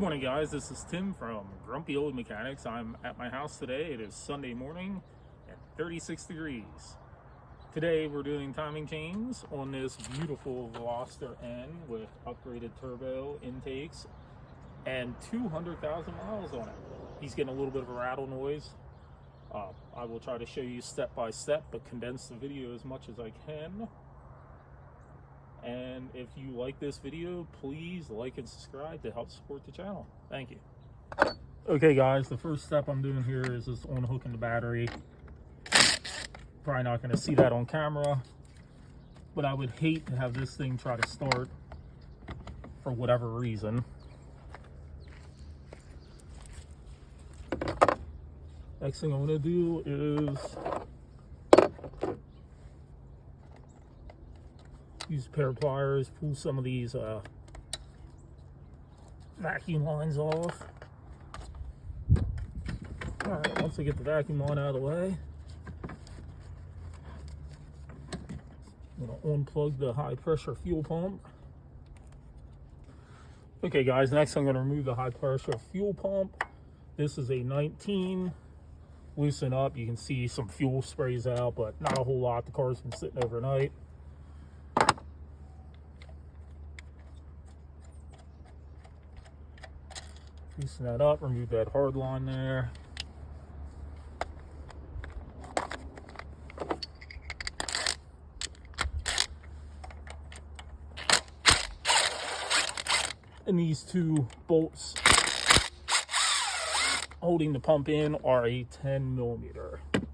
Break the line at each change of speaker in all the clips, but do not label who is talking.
Good morning, guys. This is Tim from Grumpy Old Mechanics. I'm at my house today. It is Sunday morning at 36 degrees. Today we're doing timing chains on this beautiful Veloster N with upgraded turbo intakes and 200,000 miles on it. He's getting a little bit of a rattle noise. I will try to show you step by step, but condense the video as much as I can. And if you like this video, please like and subscribe to help support the channel. Thank you. Okay guys, the first step I'm doing here is just unhooking the battery. Probably not going to see that on camera, but I would hate to have this thing try to start for whatever reason. Next thing I'm going to do is use a pair of pliers, pull some of these vacuum lines off. Alright, once I get the vacuum line out of the way, I'm going to unplug the high pressure fuel pump. Okay guys, next I'm going to remove the high pressure fuel pump. This is a 19. Loosen up, you can see some fuel sprays out, but not a whole lot. The car's been sitting overnight. Loosen that up, remove that hard line there. And these two bolts holding the pump in are a 10 millimeter. And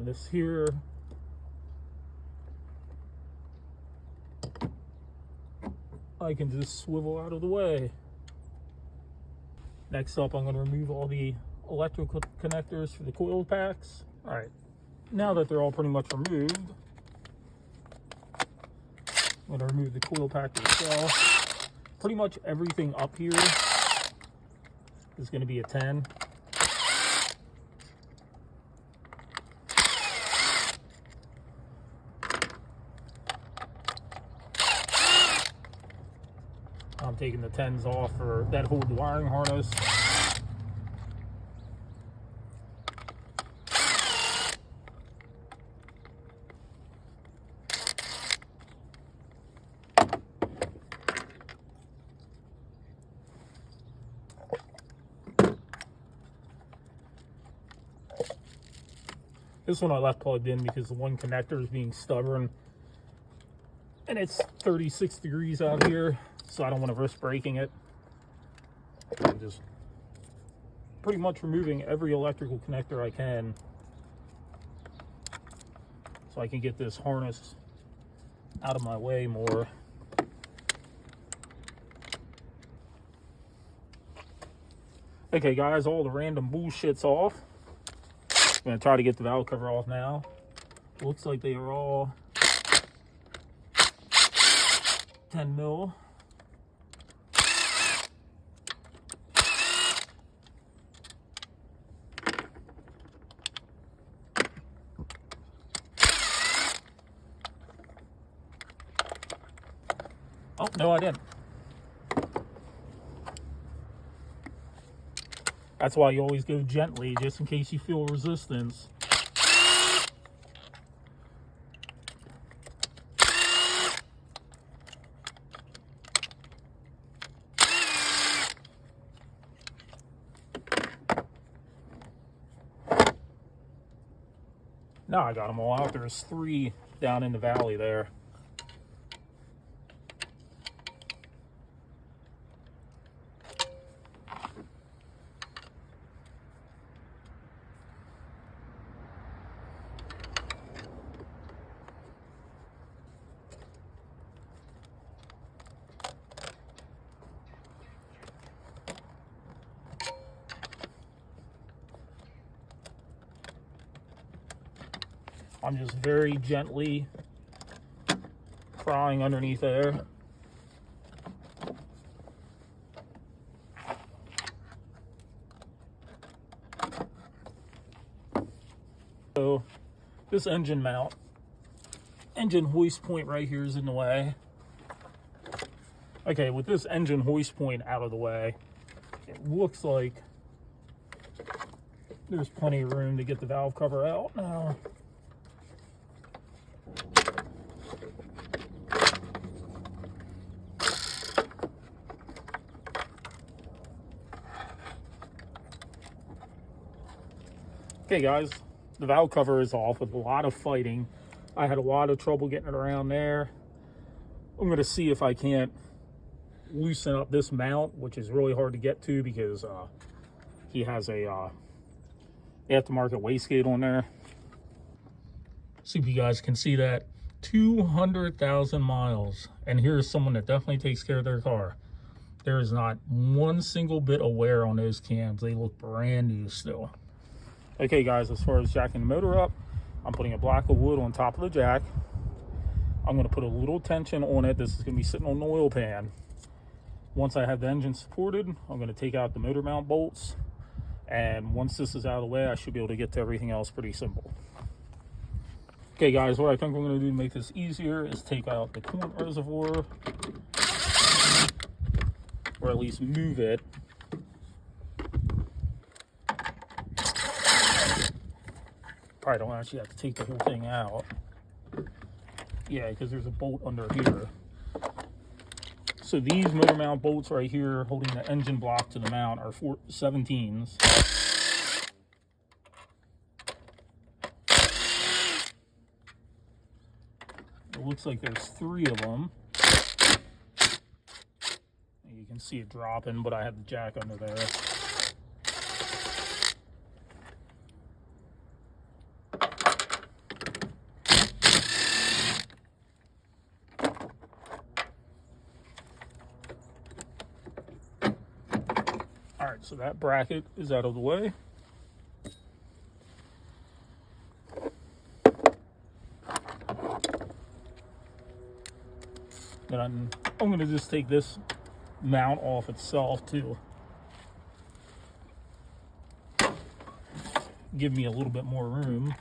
this here I can just swivel out of the way. Next up, I'm going to remove all the electrical connectors for the coil packs. All right, now that they're all pretty much removed, I'm going to remove the coil pack itself. Pretty much everything up here is going to be a 10. I'm taking the 10s off for that hold the wiring harness. This one I left plugged in because the one connector is being stubborn and it's 36 degrees out here. So I don't want to risk breaking it. I'm just pretty much removing every electrical connector I can so I can get this harness out of my way more. Okay guys, all the random bullshit's off. I'm going to try to get the valve cover off now. Looks like they are all 10 mil. Oh, no, I didn't. That's why you always go gently, just in case you feel resistance. Now I got them all out. There's 3 down in the valley there. I'm just very gently prying underneath there. So this engine mount, engine hoist point right here is in the way. Okay, with this engine hoist point out of the way, it looks like there's plenty of room to get the valve cover out now. Okay guys, the valve cover is off with a lot of fighting. I had a lot of trouble getting it around there. I'm gonna see if I can't loosen up this mount, which is really hard to get to because he has a aftermarket wastegate on there. See if you guys can see that. 200,000 miles. And here's someone that definitely takes care of their car. There is not one single bit of wear on those cams. They look brand new still. Okay guys, as far as jacking the motor up, I'm putting a block of wood on top of the jack. I'm going to put a little tension on it. This is going to be sitting on the oil pan. Once I have the engine supported, I'm going to take out the motor mount bolts. And once this is out of the way, I should be able to get to everything else pretty simple. Okay guys, what I think we're going to do to make this easier is take out the coolant reservoir, or at least move it. Probably don't actually have to take the whole thing out. Yeah, because there's a bolt under here. So these motor mount bolts right here holding the engine block to the mount are 17s. It looks like there's 3 of them. You can see it dropping, but I have the jack under there. Alright, so that bracket is out of the way. Then I'm going to just take this mount off itself too. Give me a little bit more room.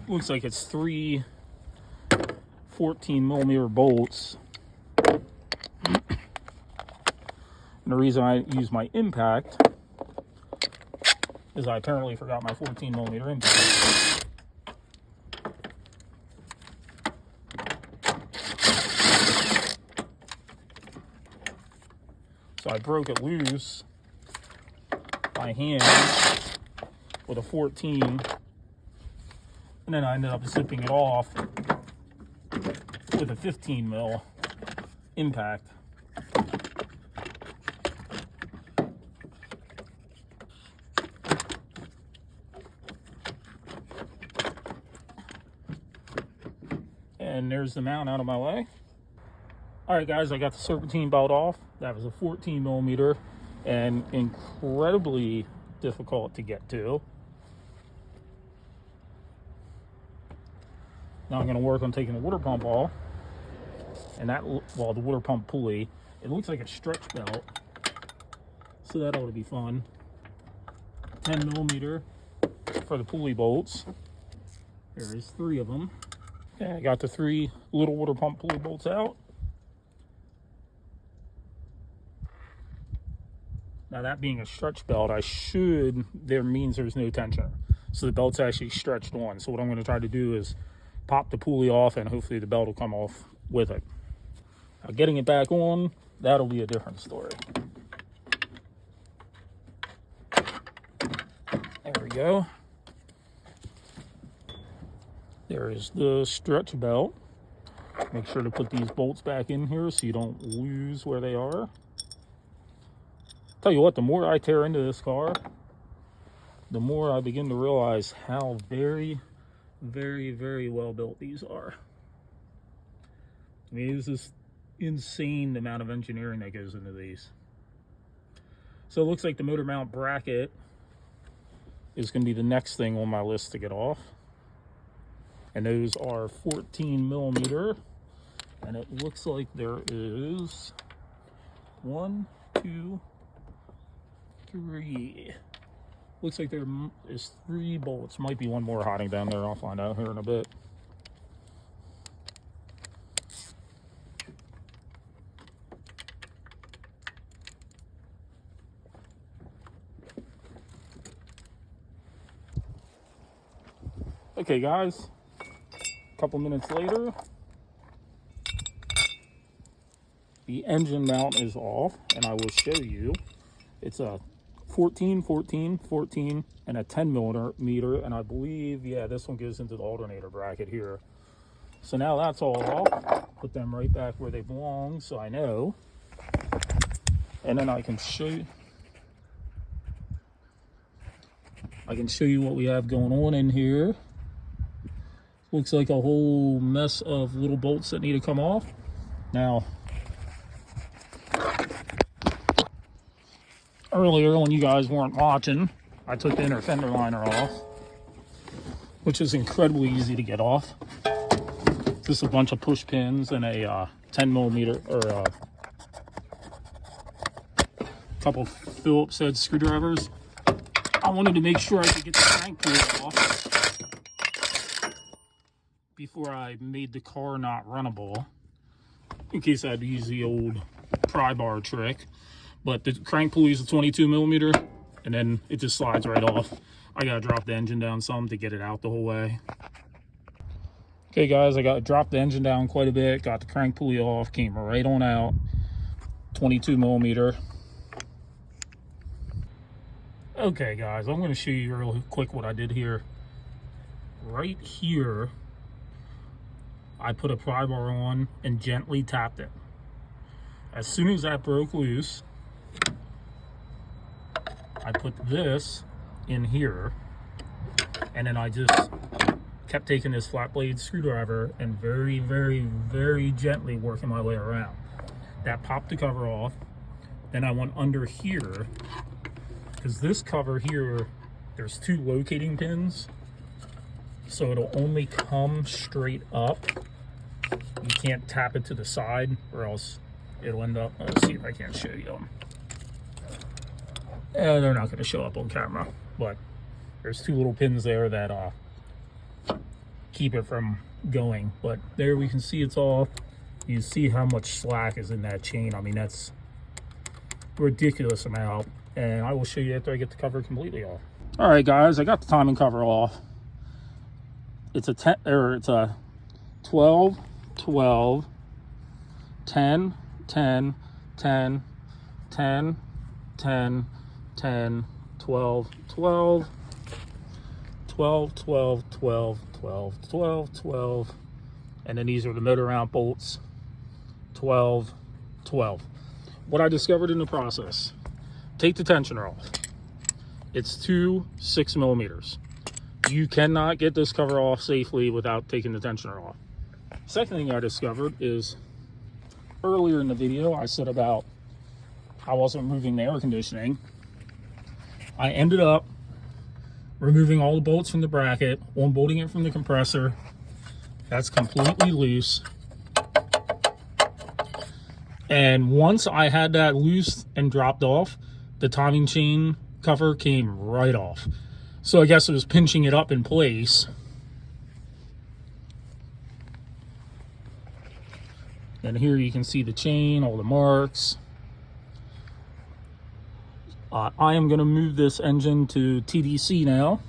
Looks like it's 3 14mm bolts. And the reason I use my impact is I apparently forgot my 14mm impact. So I broke it loose by hand with a 14. And then I ended up zipping it off with a 15mm impact. And there's the mount out of my way. All right, guys, I got the serpentine belt off. That was a 14mm and incredibly difficult to get to. Now I'm going to work on taking the water pump off, and that, well, the water pump pulley. It looks like a stretch belt, so that ought to be fun. 10mm for the pulley bolts. There is 3 of them. Okay, I got the 3 little water pump pulley bolts out. Now that being a stretch belt, there means there's no tension. So the belt's actually stretched on. So what I'm going to try to do is pop the pulley off, and hopefully the belt will come off with it. Now getting it back on, that'll be a different story. There we go. There is the stretch belt. Make sure to put these bolts back in here so you don't lose where they are. Tell you what, the more I tear into this car, the more I begin to realize how very, very well built these are. I mean, this is insane the amount of engineering that goes into these. So it looks like the motor mount bracket is going to be the next thing on my list to get off. And those are 14 millimeter. And it looks like there is 1, 2, 3. Looks like there is 3 bolts. Might be one more hiding down there. I'll find out here in a bit. Okay, guys. A couple minutes later, the engine mount is off, and I will show you. It's a 14, 14, 14, and a 10 millimeter, and I believe, yeah, this one goes into the alternator bracket here. So now that's all off. Put them right back where they belong, so I know. And then I can show you what we have going on in here. Looks like a whole mess of little bolts that need to come off. Now, earlier when you guys weren't watching, I took the inner fender liner off, which is incredibly easy to get off. Just a bunch of push pins and a 10 millimeter or a couple Phillips head screwdrivers. I wanted to make sure I could get the crank pulley off before I made the car not runnable, in case I had to use the old pry bar trick. But the crank pulley is a 22 millimeter, and then it just slides right off. I gotta drop the engine down some to get it out the whole way. Okay guys, I got dropped the engine down quite a bit, got the crank pulley off, came right on out, 22 millimeter. Okay guys, I'm gonna show you real quick what I did here. Right here, I put a pry bar on and gently tapped it. As soon as that broke loose, I put this in here, and then I just kept taking this flat blade screwdriver and very, very, very gently working my way around. That popped the cover off. Then I went under here, because this cover here, there's 2 locating pins, so it'll only come straight up. You can't tap it to the side, or else it'll end up, let's see if I can show you them. They're not going to show up on camera, but there's 2 little pins there that keep it from going. But there we can see it's off. You see how much slack is in that chain. I mean, that's a ridiculous amount, and I will show you after I get the cover completely off. All right guys, I got the timing cover off. It's a 12, 12, 10, 10, 10, 10, 10, 10, 12, 12, 12, 12, 12, 12, 12, 12, and then these are the motor mount bolts, 12, 12. What I discovered in the process: take the tensioner off. It's 2 6 millimeters. You cannot get this cover off safely without taking the tensioner off. Second thing I discovered is, earlier in the video I said about I wasn't removing the air conditioning. I ended up removing all the bolts from the bracket, unbolting it from the compressor. That's completely loose. And once I had that loose and dropped off, the timing chain cover came right off. So I guess it was pinching it up in place. And here you can see the chain, all the marks. I am going to move this engine to TDC now.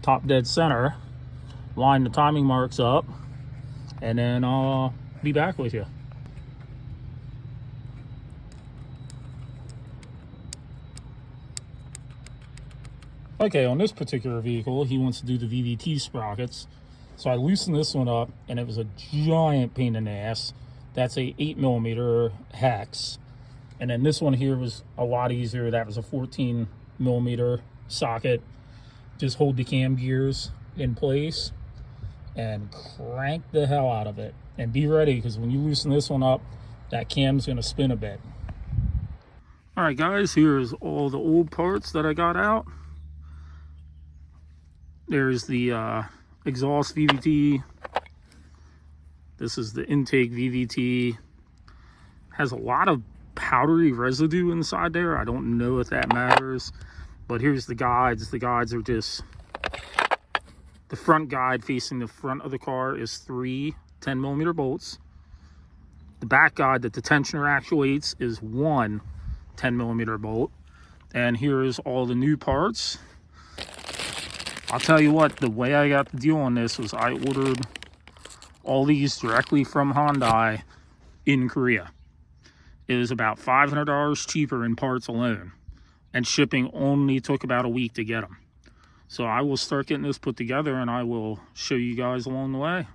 Top dead center. Line the timing marks up. And then I'll be back with you. Okay, on this particular vehicle, he wants to do the VVT sprockets. So I loosened this one up, and it was a giant pain in the ass. That's a 8 millimeter hex. And then this one here was a lot easier. That was a 14 millimeter socket. Just hold the cam gears in place and crank the hell out of it. And be ready, because when you loosen this one up, that cam's gonna spin a bit. All right guys, here's all the old parts that I got out. There's the exhaust VVT. This is the intake VVT. Has a lot of powdery residue inside there. I don't know if that matters, but here's the guides. The guides are just, the front guide facing the front of the car is 3 10mm bolts. The back guide that the tensioner actuates is 1 10mm bolt. And here's all the new parts. I'll tell you what, the way I got the deal on this was I ordered all these directly from Hyundai in Korea. It was about $500 cheaper in parts alone, and shipping only took about a week to get them. So I will start getting this put together, and I will show you guys along the way.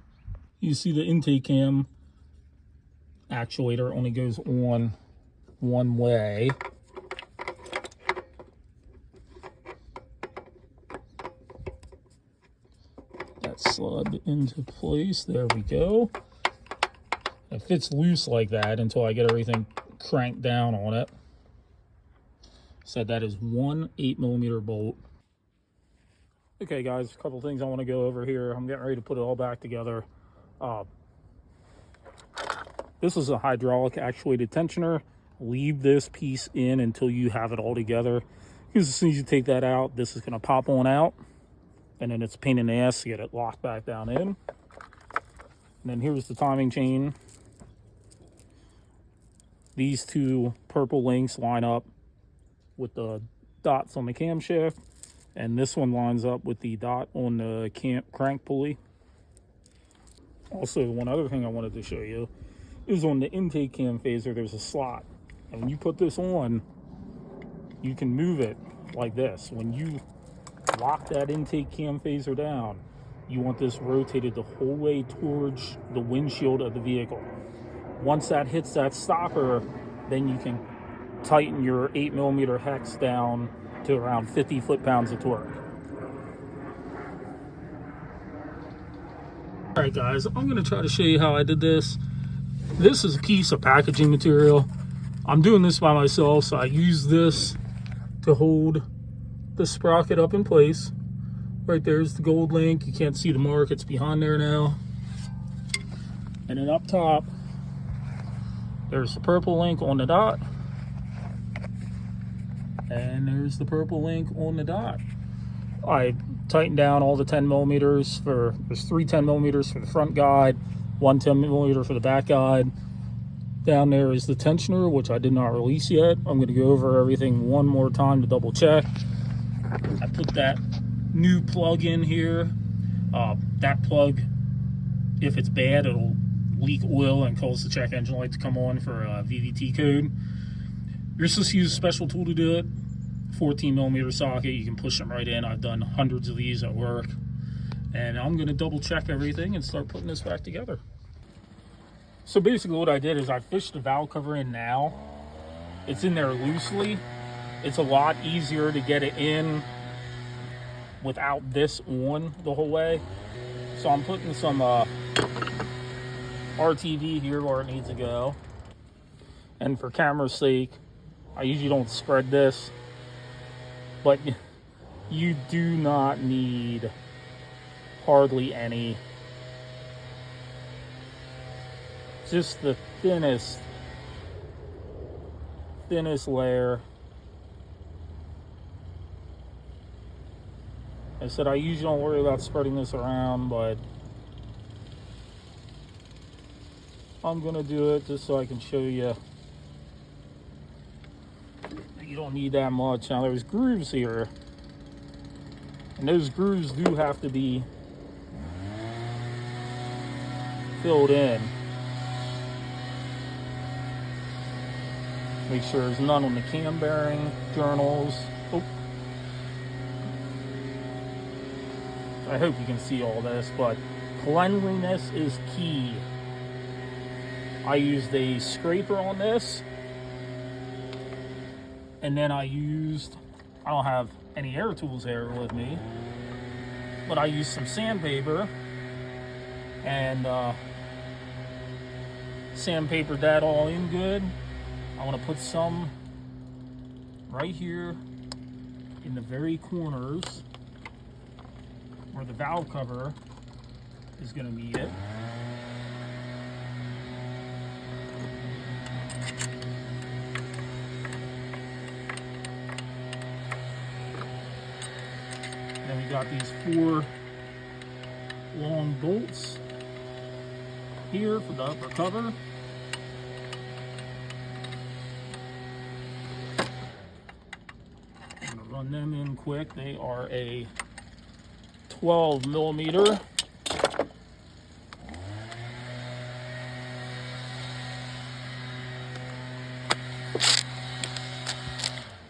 You see the intake cam actuator only goes on one way. That's slid into place. There we go. It fits loose like that until I get everything cranked down on it. So that is 1 8mm bolt. Okay guys, a couple things I want to go over here. I'm getting ready to put it all back together. This is a hydraulic actuated tensioner. Leave this piece in until you have it all together, because as soon as you take that out, this is going to pop on out, and then it's a pain in the ass to get it locked back down in. And then here's the timing chain. These two purple links line up with the dots on the camshaft, and this one lines up with the dot on the crank pulley. Also, one other thing I wanted to show you is on the intake cam phaser, there's a slot. And when you put this on, you can move it like this. When you lock that intake cam phaser down, you want this rotated the whole way towards the windshield of the vehicle. Once that hits that stopper, then you can tighten your 8mm hex down to around 50 foot-pounds of torque. All right, guys, I'm going to try to show you how I did this. This is a piece of packaging material. I'm doing this by myself, so I use this to hold the sprocket up in place. Right there's the gold link. You can't see the mark, it's behind there now. And then up top, there's the purple link on the dot. And there's the purple link on the dot. I tightened down all the 10mm for, there's 3 10mm for the front guide, 1 10mm for the back guide. Down there is the tensioner, which I did not release yet. I'm going to go over everything one more time to double check. I put that new plug in here. That plug, if it's bad, it'll leak oil and cause the check engine light to come on for a VVT code. You're supposed to use a special tool to do it. 14mm socket, you can push them right in. I've done hundreds of these at work. And I'm going to double check everything and start putting this back together. So basically what I did is I fished the valve cover in now. It's in there loosely. It's a lot easier to get it in without this on the whole way. So I'm putting some RTV here where it needs to go. And for camera's sake, I usually don't spread this, but you do not need hardly any. Just the thinnest layer. I said I usually don't worry about spreading this around, but I'm gonna do it just so I can show you. You don't need that much. Now there's grooves here, and those grooves do have to be filled in. Make sure there's none on the cam bearing journals. Oh. I hope you can see all this, but cleanliness is key. I used a scraper on this, and then I don't have any air tools here with me, but I used some sandpaper and sandpapered that all in good. I want to put some right here in the very corners. where the valve cover is going to meet it. Then we got these 4 long bolts here for the upper cover. I'm going to run them in quick. They are a 12 millimeter.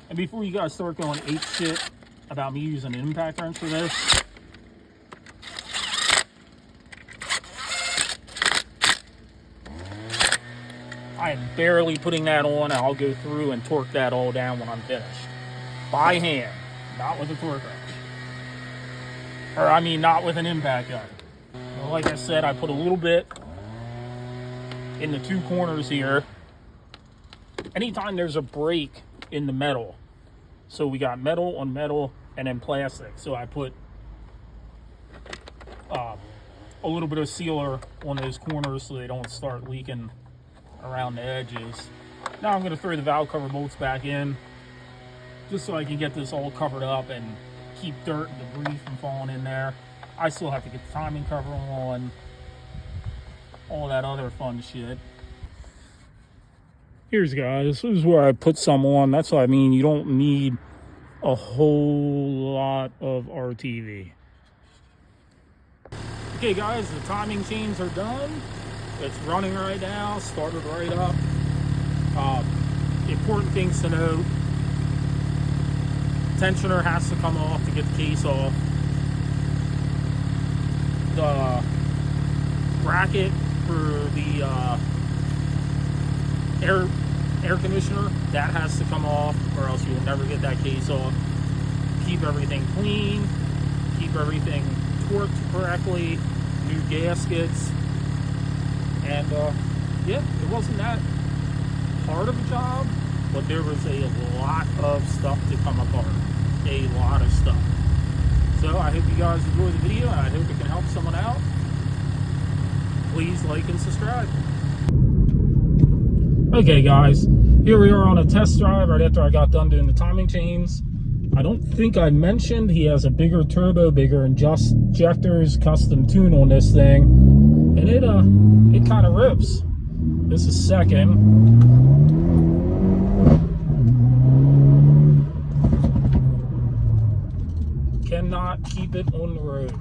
And before you guys start going ape shit about me using an impact wrench for this, I am barely putting that on, and I'll go through and torque that all down when I'm finished. By hand, not with a torque wrench. Or I mean, not with an impact gun. Well, like I said, I put a little bit in the 2 corners here. Anytime there's a break in the metal, so we got metal on metal and then plastic. So I put a little bit of sealer on those corners so they don't start leaking around the edges. Now I'm going to throw the valve cover bolts back in just so I can get this all covered up and keep dirt and debris from falling in there. I still have to get the timing cover on, all that other fun shit. Here's guys, this is where I put some on. That's what I mean, you don't need a whole lot of RTV. Okay guys, the timing chains are done. It's running right now, started right up. Important things to note: tensioner has to come off to get the case off. The bracket for the air conditioner, that has to come off, or else you'll never get that case off. Keep everything clean, keep everything torqued correctly, new gaskets, and yeah, it wasn't that hard of a job, but there was a lot of stuff to come apart. A lot of stuff. So I hope you guys enjoyed the video, and I hope it can help someone out. Please like and subscribe. Okay guys, here we are on a test drive right after I got done doing the timing chains. I don't think I mentioned he has a bigger turbo, bigger injectors, custom tune on this thing, and it kind of rips. This is second. Cannot keep it on the road.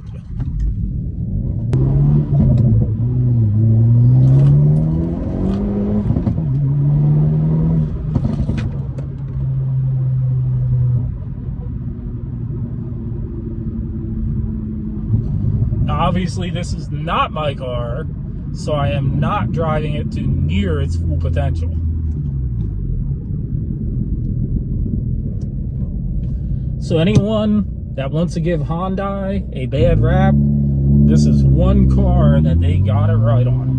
Obviously, this is not my car, so I am not driving it to near its full potential. So anyone that wants to give Hyundai a bad rap, this is one car that they got it right on.